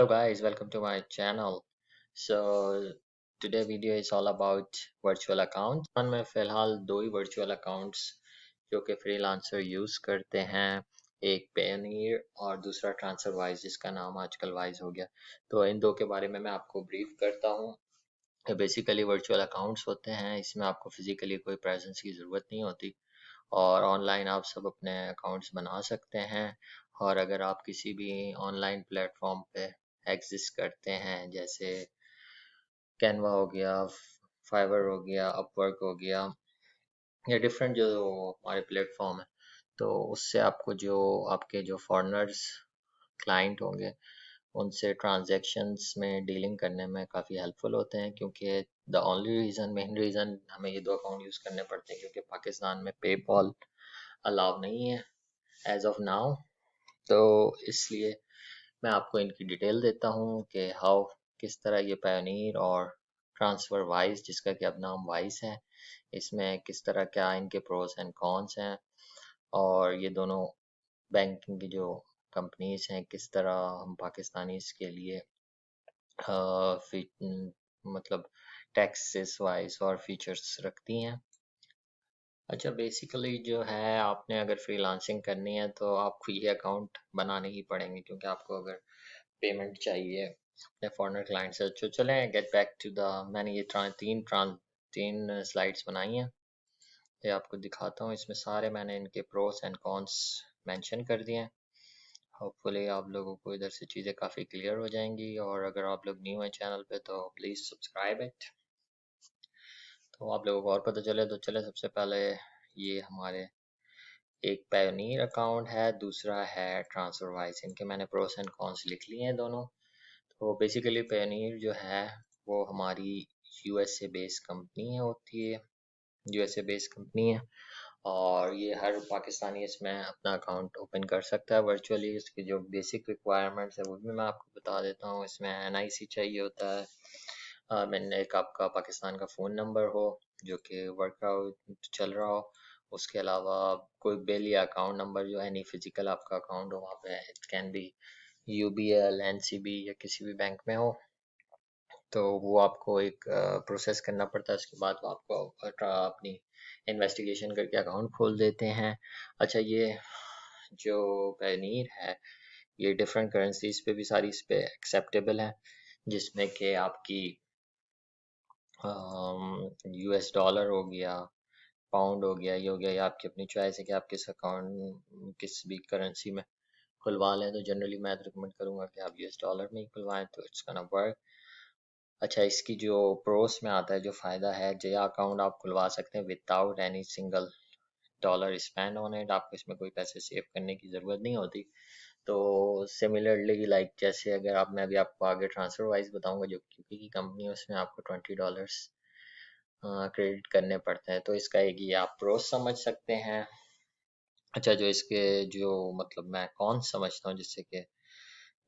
Hello guys, welcome to my channel. So today video is all about virtual accounts। मैं फिलहाल दो ही virtual accounts जो कि freelancer use करते हैं, एक पेयोनियर और दूसरा ट्रांसफरवाइज जिसका नाम आजकल वाइज हो गया। तो इन दो के बारे में मैं आपको ब्रीफ करता हूँ। बेसिकली वर्चुअल अकाउंट्स होते हैं, इसमें आपको फिजिकली कोई प्रेजेंस की ज़रूरत नहीं होती और ऑनलाइन आप सब अपने अकाउंट्स बना सकते हैं। और अगर आप किसी भी ऑनलाइन प्लेटफॉर्म पे एग्जिस्ट करते हैं, जैसे कैनवा हो गया, फाइवर हो गया, अपवर्क हो गया, या डिफरेंट जो हमारे प्लेटफॉर्म है, तो उससे आपको जो आपके जो फॉरेनर्स क्लाइंट होंगे उनसे ट्रांजैक्शंस में डीलिंग करने में काफ़ी हेल्पफुल होते हैं। क्योंकि the only reason, main reason हमें ये दो अकाउंट यूज़ करने पड़ते हैं क्योंकि पाकिस्तान में पेपॉल अलाउ नहीं है एज ऑफ नाउ। तो इसलिए मैं आपको इनकी डिटेल देता हूँ कि हाउ किस तरह ये पायोनियर और ट्रांसफ़र वाइज, जिसका कि अब नाम वाइज है, इसमें किस तरह क्या इनके प्रोस एंड कॉन्स हैं, और ये दोनों बैंकिंग की जो कंपनीज हैं किस तरह हम पाकिस्तानी के लिए मतलब टैक्सेस वाइज और फीचर्स रखती हैं। अच्छा, बेसिकली जो है, आपने अगर फ्रीलांसिंग करनी है तो आपको ये अकाउंट बनाने ही पड़ेंगे क्योंकि आपको अगर पेमेंट चाहिए अपने फॉरेनर क्लाइंट से। तो चलें गेट बैक टू द, मैंने ये तीन स्लाइड्स बनाई हैं, ये आपको दिखाता हूँ। इसमें सारे मैंने इनके प्रोस एंड कॉन्स मेंशन कर दिए हैं। होपफुली आप लोगों को इधर से चीज़ें काफ़ी क्लियर हो जाएंगी, और अगर आप लोग न्यू हैं चैनल पे तो प्लीज़ सब्सक्राइब इट, तो आप लोगों को और पता चले। तो चले, सबसे पहले ये हमारे एक पायोनियर अकाउंट है, दूसरा है ट्रांसफरवाइज। इनके मैंने प्रोस एंड कॉन्स लिख लिए हैं दोनों। तो बेसिकली पायोनियर जो है वो हमारी यूएसए बेस्ड कंपनी होती है, यूएसए बेस्ड कंपनी है, और ये हर पाकिस्तानी इसमें अपना अकाउंट ओपन कर सकता है वर्चुअली। इसकी जो बेसिक रिक्वायरमेंट्स है वो भी मैं आपको बता देता हूँ। इसमें एनआईसी चाहिए होता है, मैंने एक आपका पाकिस्तान का फ़ोन नंबर हो जो कि वर्कआउट चल रहा हो, उसके अलावा कोई बिल या अकाउंट नंबर जो एनी फिजिकल आपका अकाउंट हो वहाँ पे, it can be UBL, NCB या किसी भी बैंक में हो, तो वो आपको एक प्रोसेस करना पड़ता है। उसके बाद वो आपको अपनी इन्वेस्टिगेशन करके अकाउंट खोल देते हैं। अच्छा, ये जो पैनीर है ये डिफरेंट करेंसीज पे भी सारी इस पे एक्सेप्टेबल है, जिसमें कि आपकी यूएस डॉलर हो गया, पाउंड हो गया, ये हो गया, ये आपकी अपनी चॉइस है कि आप किस अकाउंट किस भी करेंसी में खुलवा लें। तो जनरली मैं रिकमेंड करूंगा कि आप यूएस डॉलर में ही खुलवाएं, तो इट्स गोना वर्क। अच्छा, इसकी जो प्रोस में आता है, जो फ़ायदा है, जया अकाउंट आप खुलवा सकते हैं without any single dollar spend on it. आपको इसमें कोई पैसे सेव करने की ज़रूरत नहीं होती। तो सिमिलरली लाइक जैसे अगर आप, मैं अभी आपको आगे ट्रांसफर वाइज बताऊंगा जो क्यूकी की कंपनी है, उसमें आपको $20 क्रेडिट करने पड़ते हैं। तो इसका एक ये आप प्रोस समझ सकते हैं। अच्छा, जो इसके जो मतलब मैं कौन समझता हूँ जिससे कि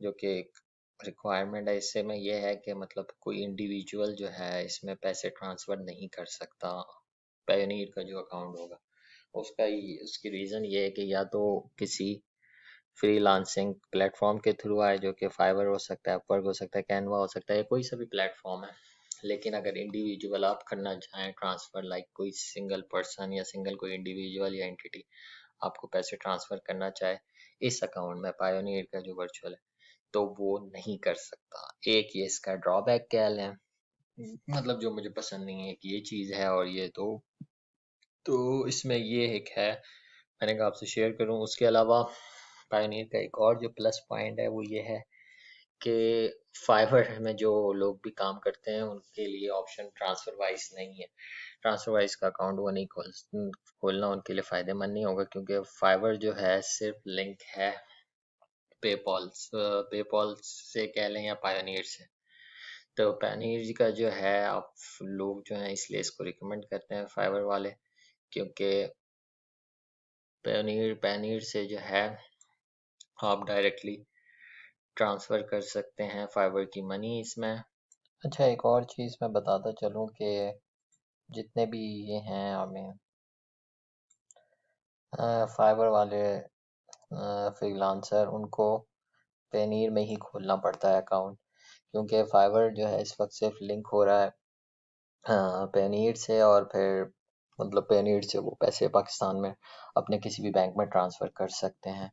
जो कि एक रिक्वायरमेंट है इससे में ये है कि मतलब कोई इंडिविजुअल जो है इसमें पैसे ट्रांसफ़र नहीं कर सकता। पायोनियर का जो अकाउंट होगा उसकी रीज़न ये है कि या तो किसी फ्रीलांसिंग प्लेटफॉर्म के थ्रू आए, जो कि फाइवर हो सकता है, अपवर्क हो सकता है, कैनवा हो सकता है, या कोई सा भी प्लेटफॉर्म है। लेकिन अगर इंडिविजुअल आप करना चाहें ट्रांसफ़र, लाइक कोई सिंगल पर्सन या सिंगल कोई इंडिविजुअल या एंटिटी आपको पैसे ट्रांसफ़र करना चाहे इस अकाउंट में, पायोनियर का जो वर्चुअल है, तो वो नहीं कर सकता। एक ये इसका ड्रॉबैक क्या है, मतलब जो मुझे पसंद नहीं है कि ये चीज़ है, और ये तो इसमें ये एक है, मैंने कहा आपसे शेयर करूं। उसके अलावा पायोनियर का एक और जो प्लस पॉइंट है वो ये है कि फाइवर में जो लोग भी काम करते हैं उनके लिए ऑप्शन ट्रांसफर वाइज नहीं है। ट्रांसफर वाइज का अकाउंट वो नहीं खोलना उनके लिए फ़ायदेमंद नहीं होगा, क्योंकि फाइवर जो है सिर्फ लिंक है पेपॉल पेपॉल से कह लें या पायोनियर से। तो पायोनियर का जो है, आप लोग जो हैं इसलिए इसको रिकमेंड करते हैं फाइवर वाले, क्योंकि पायोनियर पायोनियर से जो है आप डायरेक्टली ट्रांसफ़र कर सकते हैं फाइबर की मनी इसमें। अच्छा, एक और चीज़ मैं बताता चलूँ कि जितने भी ये हैं हमें फाइबर वाले फ्रीलांसर, उनको पेनीर में ही खोलना पड़ता है अकाउंट, क्योंकि फाइवर जो है इस वक्त सिर्फ लिंक हो रहा है पेनीर से, और फिर मतलब पेनीर से वो पैसे पाकिस्तान में अपने किसी भी बैंक में ट्रांसफ़र कर सकते हैं।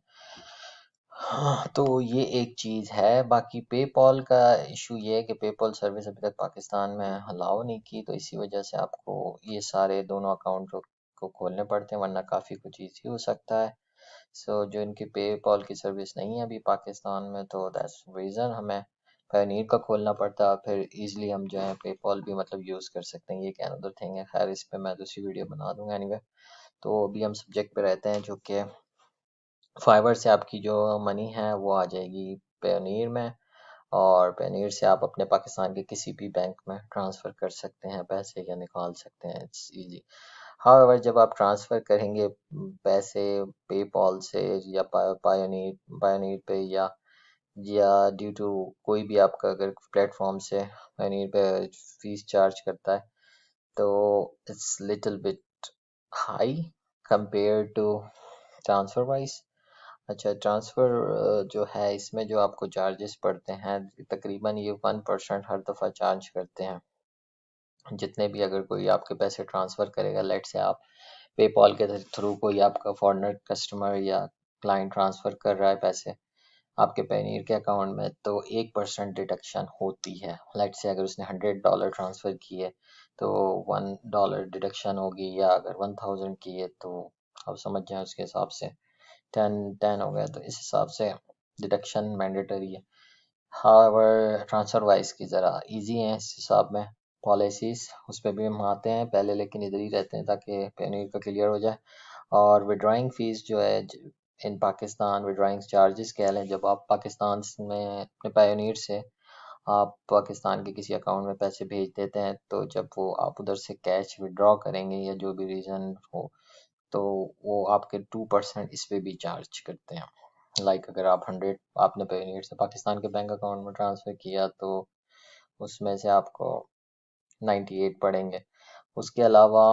हाँ, तो ये एक चीज़ है। बाकी पेपॉल का इशू ये है कि पेपॉल सर्विस अभी तक पाकिस्तान में अलाउ नहीं की, तो इसी वजह से आपको ये सारे दोनों अकाउंट को खोलने पड़ते हैं, वरना काफ़ी कुछ ईजी हो सकता है। सो जो इनकी पेपॉल की सर्विस नहीं है अभी पाकिस्तान में, तो दैट्स रीज़न हमें पैनीर का खोलना पड़ता है, फिर इजीली हम जो है पेपॉल भी मतलब यूज़ कर सकते हैं। ये एक अनदर थिंग है, खैर इस पे मैं दूसरी वीडियो बना दूंगा एनीवे। तो अभी हम सब्जेक्ट पे रहते हैं, जो कि फाइवर से आपकी जो मनी है वो आ जाएगी पेनीर में, और पेनीर से आप अपने पाकिस्तान के किसी भी बैंक में ट्रांसफ़र कर सकते हैं पैसे या निकाल सकते हैं, इट्स इजी। हाउएवर जब आप ट्रांसफ़र करेंगे पैसे पेपॉल से या पायोनीर पायोनीर पे, या ड्यू टू कोई भी आपका अगर प्लेटफॉर्म से पायोनीर पे फीस चार्ज करता है, तो it's little bit high compare to TransferWise. अच्छा, ट्रांसफ़र जो है इसमें जो आपको चार्जेस पड़ते हैं तकरीबन ये 1% हर दफ़ा चार्ज करते हैं। जितने भी अगर कोई आपके पैसे ट्रांसफ़र करेगा, लेट से आप पेपॉल के थ्रू कोई आपका फॉरेनर कस्टमर या क्लाइंट ट्रांसफ़र कर रहा है पैसे आपके पेनीर के अकाउंट में, तो 1% डिडक्शन होती है। लेट से अगर उसने $100 ट्रांसफ़र किए तो $1 डिडक्शन होगी, या अगर 1000 किए तो आप समझ जाएं उसके हिसाब से 10 हो गया, तो इस हिसाब से डिडक्शन मैंडेटरी है। हाउएवर ट्रांसफ़र वाइज की ज़रा इजी है इस हिसाब में पॉलिसीज़, उस पर भी हम आते हैं पहले, लेकिन इधर ही रहते हैं ताकि पेनीर का क्लियर हो जाए। और विड्रॉइंग फ़ीस जो है इन पाकिस्तान, विड्रॉइंग चार्जेस कह लें, जब आप पाकिस्तान में अपने पायोनीर से आप पाकिस्तान के किसी अकाउंट में पैसे भेज देते हैं, तो जब वो आप उधर से कैश विड्रॉ करेंगे या जो भी रीज़न हो, तो वो आपके 2% इस पे भी चार्ज करते हैं। अगर आप 100 आपने पेनीर से पाकिस्तान के बैंक अकाउंट में ट्रांसफ़र किया, तो उसमें से आपको 98 पड़ेंगे। उसके अलावा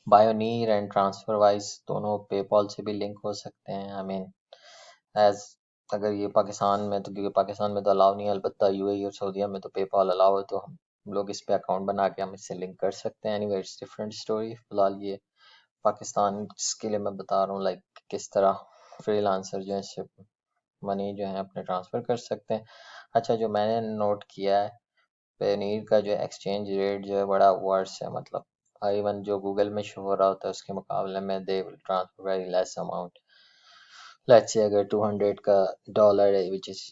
बायोनीर एंड ट्रांसफ़र वाइज दोनों पेपॉल से भी लिंक हो सकते हैं। आई मीन एज अगर ये पाकिस्तान में, तो क्योंकि पाकिस्तान में तो अलाउ नहीं है, अलबत्ता यूएई और सऊदीया में तो पेपॉल अलाउ है, तो हम लोग इस पे अकाउंट बना के हम इससे लिंक कर सकते हैं। Anyway it's different story. फिलहाल ये पाकिस्तान के लिए मैं बता रहा हूँ किस तरह फ्रीलांसर जो है इससे मनी जो है अपने ट्रांसफ़र कर सकते हैं। अच्छा, जो मैंने नोट किया है, पेनीर का जो एक्सचेंज रेट जो है बड़ा वर्स है, मतलब इवन जो गूगल में शो हो रहा होता है उसके मुकाबले में they will transfer very less amount. Let's say अगर 200 का डॉलर है, which is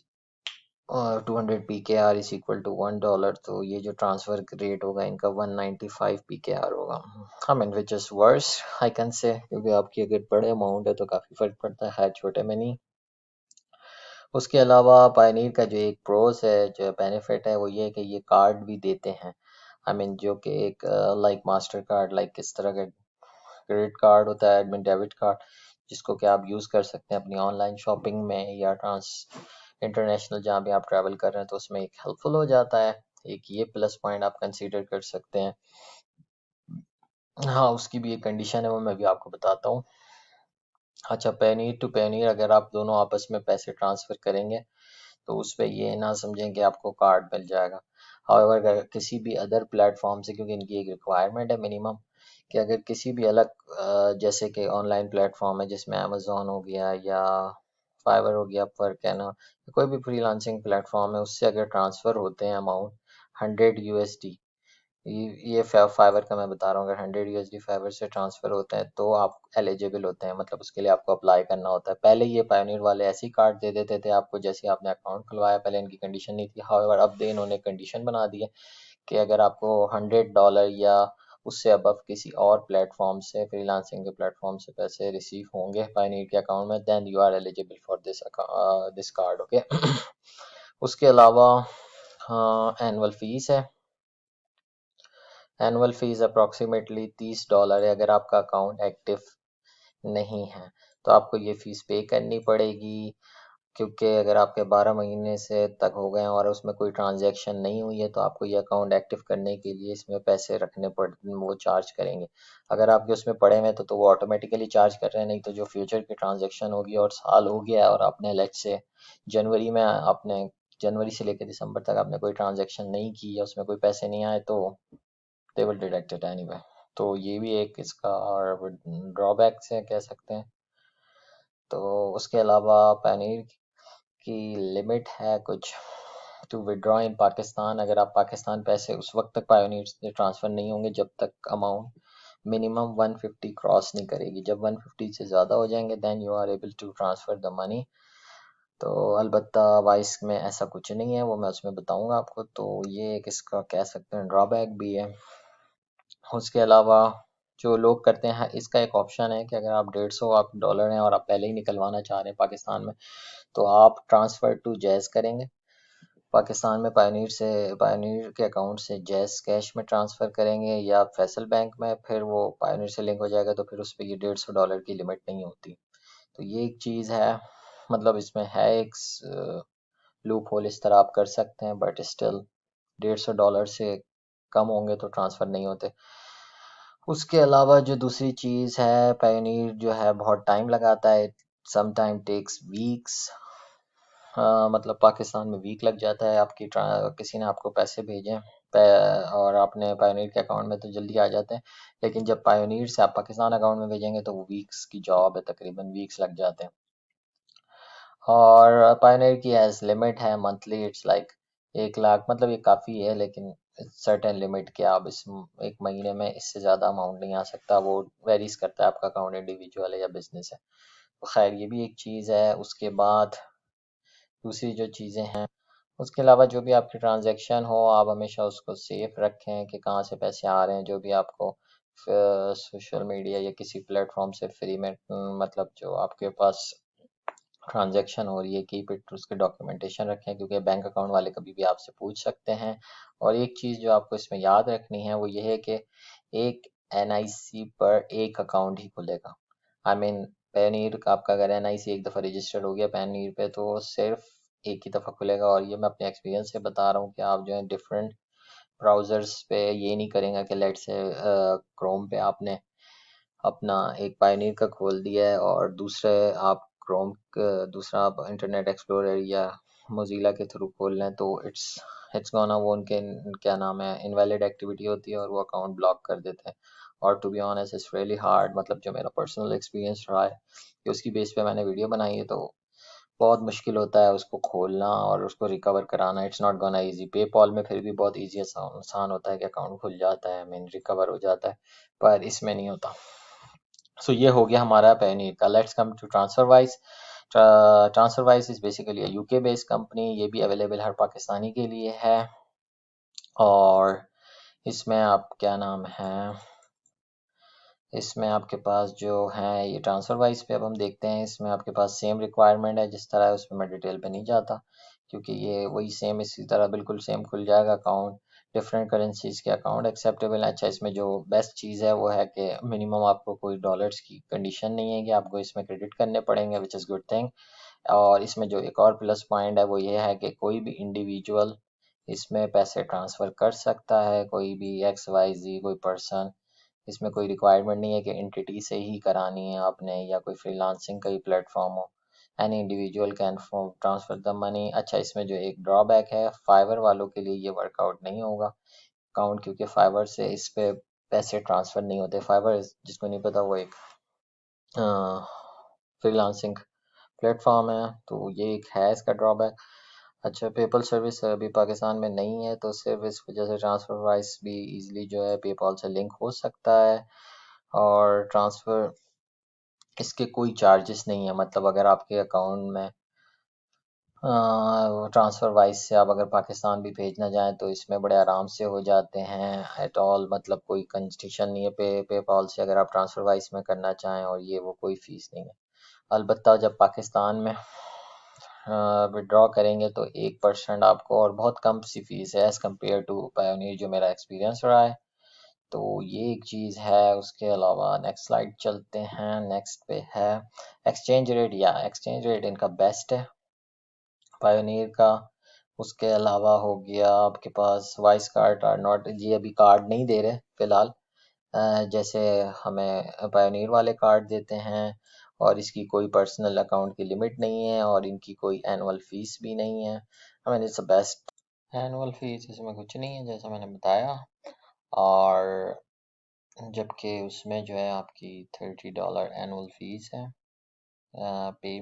200 PKR is equal to $1, तो ये जो ट्रांसफर रेट होगा इनका 195 PKR होगा। I mean which is worse I can say, क्योंकि आपकी अगर बड़े अमाउंट है तो काफ़ी फर्क पड़ता है, खैर छोटे में नहीं। उसके अलावा पायनीर का जो एक प्रोस है, जो बेनिफिट है, वो ये है कि ये कार्ड भी देते हैं। आई मीन जो कि एक लाइक मास्टर कार्ड, लाइक किस तरह का क्रेडिट कार्ड होता है, एडमिन डेबिट कार्ड, जिसको कि आप यूज़ कर सकते हैं अपनी ऑनलाइन शॉपिंग में या इंटरनेशनल जहाँ भी आप ट्रैवल कर रहे हैं, तो उसमें एक हेल्पफुल हो जाता है। एक ये प्लस पॉइंट आप कंसीडर कर सकते हैं। हाँ, उसकी भी एक कंडीशन है, वो मैं भी आपको बताता हूँ। अच्छा, पेनीर टू पेनीर अगर आप दोनों आपस में पैसे ट्रांसफ़र करेंगे, तो उस पे ये ना समझें कि आपको कार्ड मिल जाएगा। हाउएवर अगर किसी भी अदर प्लेटफॉर्म से, क्योंकि इनकी एक रिक्वायरमेंट है मिनिमम, कि अगर किसी भी अलग जैसे कि ऑनलाइन प्लेटफॉर्म है जिसमें अमेजोन हो गया या फाइवर हो गया, अपवर्क है ना, कोई भी फ्रीलांसिंग प्लेटफॉर्म है, उससे अगर ट्रांसफ़र होते हैं अमाउंट 100 USD, ये फाइवर का मैं बता रहा हूँ, अगर 100 USD फाइवर से ट्रांसफ़र होते हैं तो आप एलिजिबल होते हैं, मतलब उसके लिए आपको अप्लाई करना होता है। पहले ये पायोनीर वाले ऐसे ही कार्ड दे देते थे आपको जैसे ही आपने अकाउंट खुलवाया, पहले इनकी कंडीशन नहीं थी। हाउएवर अब दे इन्होंने कंडीशन बना दी है कि अगर आपको $100 या उससे अबव किसी और प्लेटफॉर्म से, फ्रीलांसिंग के प्लेटफॉर्म से पैसे रिसीव होंगे पायोनीर के अकाउंट में, then you are eligible for this card, okay. उसके अलावा एनुअल फीस है। एनुअल फीस अप्रॉक्सीमेटली $30 है। अगर आपका अकाउंट एक्टिव नहीं है तो आपको ये फीस पे करनी पड़ेगी। क्योंकि अगर आपके 12 महीने से तक हो गए हैं और उसमें कोई ट्रांजैक्शन नहीं हुई है तो आपको ये अकाउंट एक्टिव करने के लिए इसमें पैसे रखने पड़ वो चार्ज करेंगे। अगर आपके उसमें पड़े हुए हैं तो वो ऑटोमेटिकली चार्ज कर रहे हैं, नहीं तो जो फ्यूचर की ट्रांजैक्शन होगी और साल हो गया है और आपने लेट्स से जनवरी में आपने जनवरी से लेकर दिसंबर तक आपने कोई ट्रांजैक्शन नहीं की या उसमें कोई पैसे नहीं आए तो they will deduct it anyway. तो ये भी एक इसका ड्रॉबैक से कह सकते हैं। तो उसके अलावा पनीर की लिमिट है कुछ टू विड्रॉ इन पाकिस्तान। अगर आप पाकिस्तान पैसे उस वक्त तक पायोनीर से ट्रांसफ़र नहीं होंगे जब तक अमाउंट मिनिमम 150 क्रॉस नहीं करेगी। जब 150 से ज़्यादा हो जाएंगे then you are able to transfer the money. तो अलबत्ता वाइस में ऐसा कुछ नहीं है, वो मैं उसमें बताऊंगा आपको। तो ये एक इसका कह सकते हैं ड्रॉबैक भी है। उसके अलावा जो लोग करते हैं, इसका एक ऑप्शन है कि अगर आप 150 आप डॉलर हैं और आप पहले ही निकलवाना चाह रहे हैं पाकिस्तान में, तो आप ट्रांसफ़र टू जैज़ करेंगे पाकिस्तान में। पायनीर के अकाउंट से जैज़ कैश में ट्रांसफ़र करेंगे या फैसल बैंक में, फिर वो पायनीर से लिंक हो जाएगा तो फिर उस पर ये 150 डॉलर की लिमिट नहीं होती। तो ये एक चीज़ है, मतलब इसमें है एक लूप होल, इस तरह आप कर सकते हैं, बट स्टिल 150 डॉलर से कम होंगे तो ट्रांसफ़र नहीं होते। उसके अलावा जो दूसरी चीज़ है, पायोनीर जो है बहुत टाइम लगाता है, सम टाइम टेक्स वीक्स। मतलब पाकिस्तान में वीक लग जाता है। किसी ने आपको पैसे भेजे और आपने पायोनीर के अकाउंट में तो जल्दी आ जाते हैं, लेकिन जब पायोनीर से आप पाकिस्तान अकाउंट में भेजेंगे तो वो वीक्स की जॉब है, तकरीबन वीक्स लग जाते हैं। और पायोनियर की एज लिमिट है मंथली, इट्स लाइक 1 लाख, मतलब ये काफ़ी है, लेकिन सर्टेन लिमिट के आप इस एक महीने में इससे ज़्यादा अमाउंट नहीं आ सकता। वो वेरीज करता है आपका अकाउंट इंडिविजुअल है या बिजनेस है। तो खैर ये भी एक चीज़ है। उसके बाद दूसरी जो चीज़ें हैं, उसके अलावा जो भी आपकी ट्रांजैक्शन हो आप हमेशा उसको सेफ रखें कि कहाँ से पैसे आ रहे हैं। जो भी आपको सोशल मीडिया या किसी प्लेटफॉर्म से फ्री में मतलब जो आपके पास ट्रांजैक्शन हो रही है, कीप इट, उसके डॉक्यूमेंटेशन रखें, क्योंकि बैंक अकाउंट वाले कभी भी आपसे पूछ सकते हैं। और एक चीज़ जो आपको इसमें याद रखनी है वो ये है कि एक एनआईसी पर एक अकाउंट ही खुलेगा। आई मीन पैनीर का आपका अगर एनआईसी एक दफ़ा रजिस्टर्ड हो गया पैनीर पे तो वो सिर्फ एक ही दफ़ा खुलेगा। और ये मैं अपने एक्सपीरियंस से बता रहा हूँ कि आप जो है डिफरेंट ब्राउज़र्स पे ये नहीं करेंगे कि लेट्स से क्रोम पे आपने अपना एक पायनियर का खोल दिया है और दूसरा आप इंटरनेट एक्सप्लोरर या मोज़िला के थ्रू खोल लें तो इट्स गोना वो उनके क्या नाम है इनवैलिड एक्टिविटी होती है और वो अकाउंट ब्लॉक कर देते हैं। और to be honest it's really hard, मतलब जो मेरा पर्सनल एक्सपीरियंस रहा है कि उसकी बेस पे मैंने वीडियो बनाई है, तो बहुत मुश्किल होता है उसको खोलना और उसको रिकवर कराना। It's not gonna easy. PayPal में फिर भी बहुत इजी आसान होता है कि अकाउंट खुल जाता है, मीन रिकवर हो जाता है, पर इसमें नहीं होता। सो ये हो गया हमारा पेनीर का। Let's come to TransferWise. TransferWise is basically UK based company. ये भी अवेलेबल हर पाकिस्तानी के लिए है। और इसमें आप क्या नाम है, इसमें आपके पास जो है ये ट्रांसफरवाइज पे अब हम देखते हैं। इसमें आपके पास सेम रिक्वायरमेंट है जिस तरह है, उसमें मैं डिटेल पे नहीं जाता क्योंकि ये वही सेम इसी तरह बिल्कुल सेम खुल जाएगा अकाउंट। डिफरेंट करेंसीज के अकाउंट एक्सेप्टेबल है। अच्छा, इसमें जो बेस्ट चीज़ है वो है कि मिनिमम आपको कोई डॉलर्स की कंडीशन नहीं है कि आपको इसमें क्रेडिट करने पड़ेंगे, विच इज़ गुड थिंग। और इसमें जो एक और प्लस पॉइंट है वो ये है कि कोई भी इंडिविजुअल इसमें पैसे ट्रांसफ़र कर सकता है, कोई भी XYZ कोई पर्सन। इसमें कोई रिक्वायरमेंट नहीं है कि एंटिटी से ही करानी है आपने या कोई फ्रीलांसिंग का ही प्लेटफॉर्म हो। Any individual can transfer the money. अच्छा, इसमें जो एक ड्रॉबैक है, फाइवर वालों के लिए ये वर्कआउट नहीं होगा अकाउंट, क्योंकि फाइवर से इस पे पैसे ट्रांसफर नहीं होते। फाइवर जिसको नहीं पता वो एक फ्रीलांसिंग प्लेटफॉर्म है, तो ये एक है इसका ड्रॉबैक। अच्छा, पेपल सर्विस अभी पाकिस्तान में नहीं है तो सिर्फ इस वजह से ट्रांसफ़र वाइस भी इजीली जो है पेपॉल से लिंक हो सकता है। और ट्रांसफ़र इसके कोई चार्जेस नहीं है, मतलब अगर आपके अकाउंट में ट्रांसफ़र वाइज से आप अगर पाकिस्तान भी भेजना चाहें तो इसमें बड़े आराम से हो जाते हैं एट ऑल, मतलब कोई कंस्ट्रक्शन नहीं है पेपॉल से अगर आप ट्रांसफ़र वाइज में करना चाहें, और ये वो कोई फ़ीस नहीं है। अलबत्ता जब पाकिस्तान में विड्रॉ करेंगे तो 1% आपको, और बहुत कम सी फीस है एज़ कम्पेयर टू पायोनियर जो मेरा एक्सपीरियंस रहा है। तो ये एक चीज़ है। उसके अलावा नेक्स्ट स्लाइड चलते हैं। नेक्स्ट पे है एक्सचेंज रेट। या एक्सचेंज रेट इनका बेस्ट है। पायोनियर का। उसके अलावा हो गया आपके पास वाइस कार्ड आर नॉट, ये अभी कार्ड नहीं दे रहे फिलहाल। जैसे हमें पायोनियर वाले कार्ड देते हैं, और इसकी कोई पर्सनल अकाउंट की लिमिट नहीं है, और इनकी कोई एनुअल फीस भी नहीं है। I mean it's best. Annual fees इसमें कुछ नहीं है जैसा मैंने बताया, और जबकि उसमें जो है आपकी $30 एनुअल फीस है पे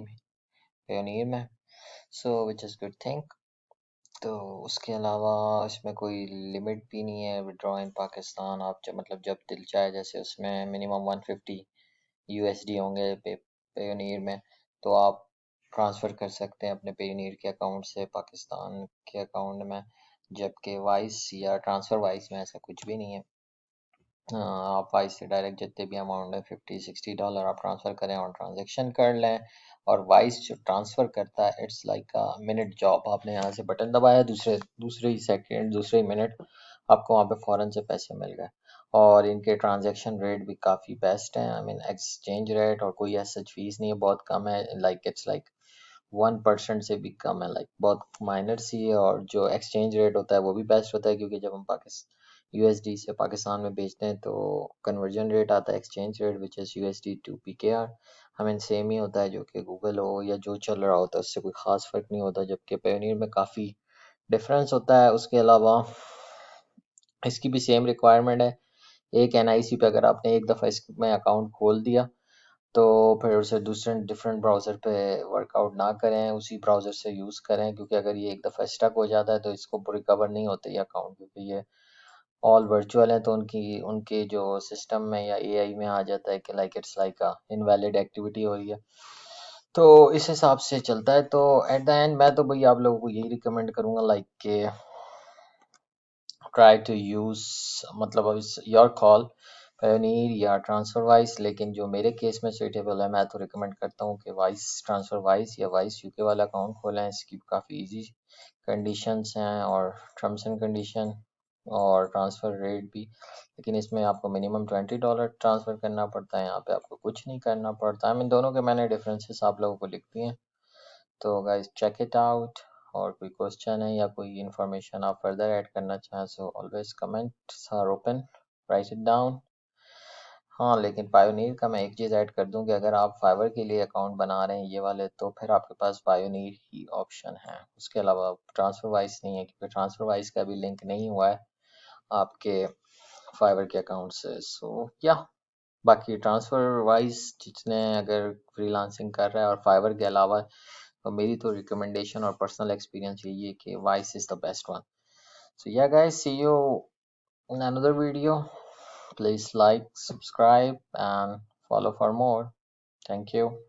पेयोनियर में। सो विच इज़ गुड थिंग। तो उसके अलावा इसमें कोई लिमिट भी नहीं है विड्रॉ इन पाकिस्तान। आप जब मतलब जब दिल चाहे, जैसे उसमें मिनिमम 150 यूएसडी होंगे पेयोनियर में, तो आप ट्रांसफ़र कर सकते हैं अपने पेयोनियर के अकाउंट से पाकिस्तान के अकाउंट में। जबकि वाइस या ट्रांसफ़र वाइस में ऐसा कुछ भी नहीं है। आप वाइस से डायरेक्ट जितने भी अमाउंट है $50-60 आप ट्रांसफ़र करें और ट्रांजेक्शन कर लें। और वाइस जो ट्रांसफ़र करता है it's like a minute job. आपने यहाँ से बटन दबाया, दूसरे दूसरे ही सेकंड, दूसरे ही मिनट आपको वहाँ पे फ़ौरन से पैसे मिल गए। और इनके ट्रांजेक्शन रेट भी काफ़ी बेस्ट हैं। आई मीन एक्सचेंज रेट और कोई ऐसा फीस नहीं है, बहुत कम है। लाइक इट्स लाइक 1% से भी कम है, लाइक बहुत माइनर सी है। और जो एक्सचेंज रेट होता है वो भी बेस्ट होता है, क्योंकि जब हम पाकिस्तान यूएसडी से पाकिस्तान में बेचते हैं तो कन्वर्जन रेट आता है, exchange rate which is USD to PKR. हमें सेम ही होता है, जो कि गूगल हो या जो चल रहा होता है उससे कोई ख़ास फ़र्क नहीं होता, जबकि पेयोनियर में काफ़ी डिफरेंस होता है। उसके अलावा इसकी भी सेम रिक्वायरमेंट है। एक एनआईसी पे अगर आपने एक दफ़ा इसमें अकाउंट खोल दिया, तो फिर उसे दूसरे डिफरेंट ब्राउज़र पे वर्कआउट ना करें, उसी ब्राउज़र से यूज़ करें, क्योंकि अगर ये एक दफ़ा स्टक हो जाता है तो इसको रिकवर नहीं होते ये अकाउंट, क्योंकि ये ऑल वर्चुअल है। तो उनकी उनके जो सिस्टम में या एआई में आ जाता है कि like it's like a invalid activity हो रही है। तो इस हिसाब से चलता है। तो एट द एंड मैं तो भाई आप लोगों को यही रिकमेंड करूँगा, लाइक के ट्राई टू यूज़, मतलब अब इट्स योर कॉल, पायोनियर या ट्रांसफ़र वाइस। लेकिन जो मेरे केस में सूटेबल है, मैं तो रिकमेंड करता हूँ कि वाइस ट्रांसफ़र वाइस या वाइस यूके वाला अकाउंट खोलें। इसकी काफ़ी इजी कंडीशंस हैं और टर्म्स एंड कंडीशन, और ट्रांसफ़र रेट भी। लेकिन इसमें आपको मिनिमम $20 ट्रांसफ़र करना पड़ता है, यहाँ पे आपको कुछ नहीं करना पड़ता। इन दोनों के मैंने डिफरेंसेस आप लोगों को लिख दिए हैं, तो गाइस चेक इट आउट। और कोई क्वेश्चन है या कोई इन्फॉर्मेशन आप फर्दर ऐड करना चाहें, so always comments are open, write it down. हाँ, लेकिन पायोनियर का मैं एक चीज़ ऐड कर दूं कि अगर आप फाइवर के लिए अकाउंट बना रहे हैं ये वाले, तो फिर आपके पास पायोनियर ही ऑप्शन है। उसके अलावा ट्रांसफर वाइज नहीं है, क्योंकि ट्रांसफर वाइज का भी लिंक नहीं हुआ है आपके फाइवर के अकाउंट से। सो या बाकी ट्रांसफर वाइज जिसने अगर फ्रीलांसिंग कर रहा है और फाइवर के अलावा, तो मेरी तो रिकमेंडेशन और पर्सनल एक्सपीरियंस यही है कि voice is the best one. So yeah guys, see you in another video. Please like, subscribe, and follow for more. Thank you.